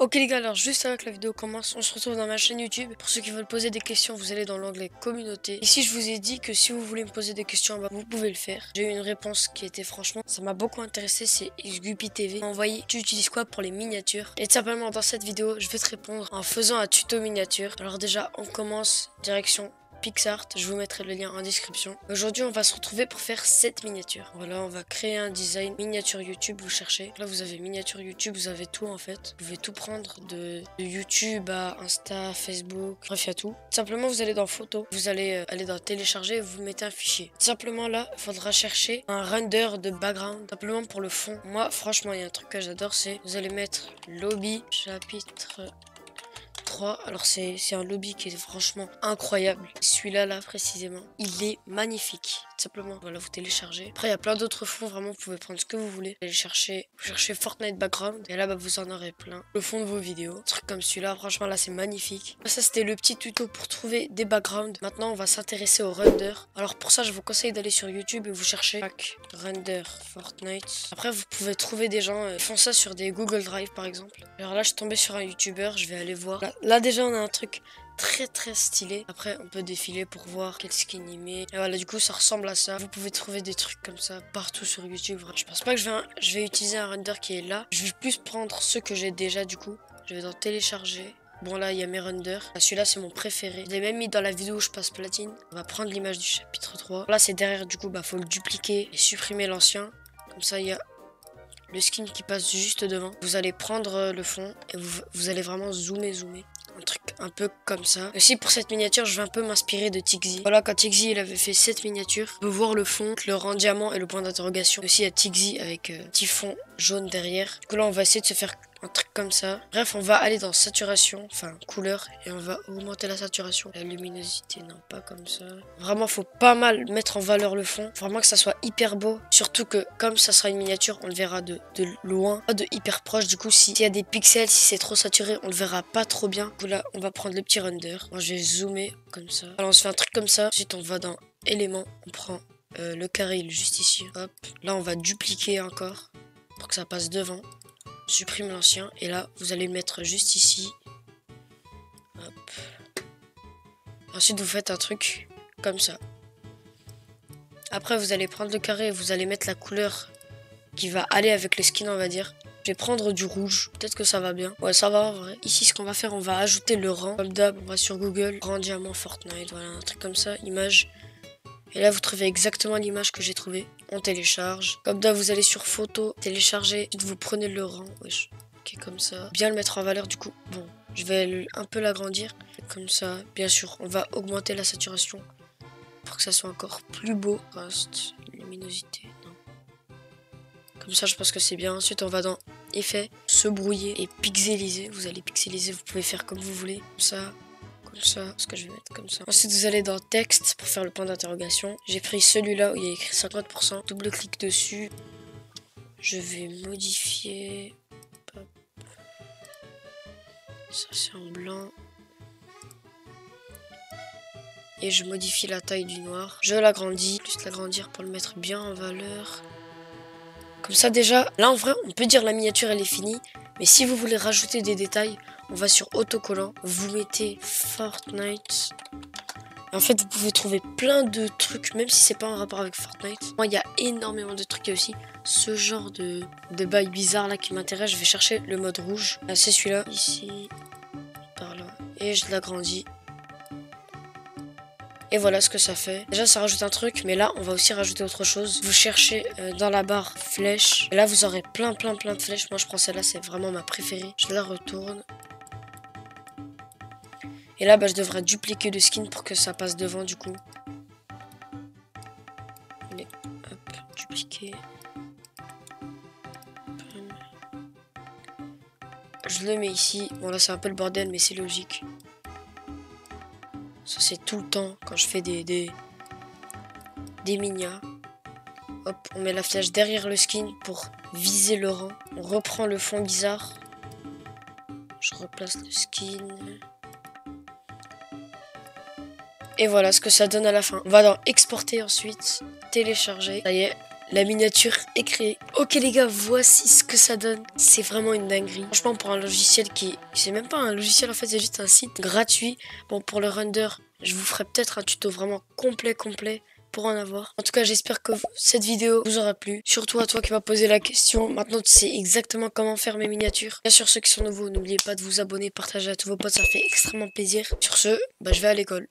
Ok les gars, alors juste avant que la vidéo commence, on se retrouve dans ma chaîne YouTube. Pour ceux qui veulent poser des questions, vous allez dans l'onglet communauté. Ici je vous ai dit que si vous voulez me poser des questions, bah, vous pouvez le faire. J'ai eu une réponse qui était franchement, ça m'a beaucoup intéressé, c'est XGuppy TV. Il m'a envoyé, tu utilises quoi pour les miniatures? Et tout simplement dans cette vidéo, je vais te répondre en faisant un tuto miniature. Alors déjà, on commence direction PixArt, je vous mettrai le lien en description. Aujourd'hui, on va se retrouver pour faire cette miniature. Voilà, on va créer un design miniature YouTube, vous cherchez. Là, vous avez miniature YouTube, vous avez tout en fait. Vous pouvez tout prendre de YouTube à Insta, Facebook, bref, il y a tout. Simplement, vous allez dans photo, vous allez aller dans télécharger et vous mettez un fichier. Simplement là, il faudra chercher un render de background, simplement pour le fond. Moi, franchement, il y a un truc que j'adore, c'est vous allez mettre lobby, chapitre 3. Alors c'est un lobby qui est franchement incroyable. Celui-là là précisément, il est magnifique. Simplement, voilà, vous téléchargez. Après, il y a plein d'autres fonds, vraiment, vous pouvez prendre ce que vous voulez. Vous cherchez Fortnite background et là, bah, vous en aurez plein. Le fond de vos vidéos, un truc comme celui-là, franchement, là, c'est magnifique. Ça, c'était le petit tuto pour trouver des backgrounds. Maintenant, on va s'intéresser au render. Alors pour ça, je vous conseille d'aller sur YouTube et vous cherchez render Fortnite. Après, vous pouvez trouver des gens qui font ça sur des Google Drive, par exemple. Alors là, je suis tombé sur un YouTuber, je vais aller voir. Là déjà, on a un truc très stylé. Après on peut défiler pour voir quel skin il met. Et voilà, du coup ça ressemble à ça. Vous pouvez trouver des trucs comme ça partout sur YouTube. Je pense pas que je vais utiliser un render qui est là. Je vais plus prendre ceux que j'ai déjà, du coup. Je vais dans télécharger. Bon, là il y a mes renders. Celui-là c'est mon préféré. Je l'ai même mis dans la vidéo où je passe platine. On va prendre l'image du chapitre 3. Là c'est derrière, du coup bah faut le dupliquer et supprimer l'ancien. Comme ça il y a le skin qui passe juste devant. Vous allez prendre le fond et vous allez vraiment zoomer. Un truc un peu comme ça. Aussi pour cette miniature, je vais un peu m'inspirer de Tixi. Voilà, quand Tixi il avait fait cette miniature, on peut voir le fond, le rang diamant et le point d'interrogation. Aussi il y a Tixi avec petit fond jaune derrière. Du coup là on va essayer de se faire un truc comme ça. Bref, on va aller dans saturation, enfin couleur, et on va augmenter la saturation. La luminosité, non, pas comme ça. Vraiment, faut pas mal mettre en valeur le fond. Faut vraiment que ça soit hyper beau. Surtout que comme ça sera une miniature, on le verra de loin, pas de hyper proche. Du coup, s'il y a des pixels, si c'est trop saturé, on le verra pas trop bien. Du coup là, on va prendre le petit render. Moi, je vais zoomer comme ça. Alors, on se fait un truc comme ça. Ensuite, on va dans éléments. On prend le carré, il est juste ici. Hop. Là, on va dupliquer encore pour que ça passe devant. Supprime l'ancien et là vous allez le mettre juste ici. Hop. Ensuite vous faites un truc comme ça. Après vous allez prendre le carré et vous allez mettre la couleur qui va aller avec les skins, on va dire. Je vais prendre du rouge, peut-être que ça va bien. Ouais, ça va en vrai. Ici ce qu'on va faire, on va ajouter le rang. Comme d'hab, on va sur Google, rang diamant Fortnite, voilà, un truc comme ça, image. Et là vous trouvez exactement l'image que j'ai trouvée. On télécharge. Comme d'hab, vous allez sur photo, télécharger. Ensuite vous prenez le rang. Wesh. Ok, comme ça. Bien le mettre en valeur du coup. Bon, je vais un peu l'agrandir. Comme ça. Bien sûr, on va augmenter la saturation pour que ça soit encore plus beau. Reste, luminosité, non. Comme ça, je pense que c'est bien. Ensuite, on va dans effet, se brouiller et pixeliser. Vous allez pixeliser, vous pouvez faire comme vous voulez. Comme ça. Comme ça, ce que je vais mettre comme ça. Ensuite vous allez dans texte pour faire le point d'interrogation. J'ai pris celui-là où il y a écrit 50%. Double clic dessus. Je vais modifier. Hop. Ça c'est en blanc. Et je modifie la taille du noir. Je l'agrandis. Juste l'agrandir pour le mettre bien en valeur. Comme ça déjà, là en vrai on peut dire la miniature elle est finie. Mais si vous voulez rajouter des détails, on va sur autocollant, vous mettez Fortnite. Et en fait, vous pouvez trouver plein de trucs, même si c'est pas en rapport avec Fortnite. Moi, il y a énormément de trucs. Il y a aussi ce genre de bail bizarre là qui m'intéresse. Je vais chercher le mode rouge. Ah, c'est celui-là, ici, par là. Et je l'agrandis. Et voilà ce que ça fait. Déjà, ça rajoute un truc, mais là, on va aussi rajouter autre chose. Vous cherchez dans la barre flèche. Et là, vous aurez plein de flèches. Moi, je prends celle-là, c'est vraiment ma préférée. Je la retourne. Et là, bah, je devrais dupliquer le skin pour que ça passe devant, du coup. Allez, hop, dupliquer. Je le mets ici. Bon, là, c'est un peu le bordel, mais c'est logique. Ça, c'est tout le temps quand je fais des minas. Hop, on met la flèche derrière le skin pour viser le rang. On reprend le fond bizarre. Je replace le skin. Et voilà ce que ça donne à la fin. On va dans exporter ensuite, télécharger. Ça y est, La miniature est créée. Ok les gars, voici ce que ça donne. C'est vraiment une dinguerie. Franchement, pour un logiciel c'est même pas un logiciel en fait, c'est juste un site gratuit. Bon, pour le render, je vous ferai peut-être un tuto vraiment complet pour en avoir. En tout cas, j'espère que cette vidéo vous aura plu. Surtout à toi qui m'as posé la question. Maintenant, tu sais exactement comment faire mes miniatures. Bien sûr, ceux qui sont nouveaux, n'oubliez pas de vous abonner, partager à tous vos potes, ça fait extrêmement plaisir. Sur ce, je vais à l'école.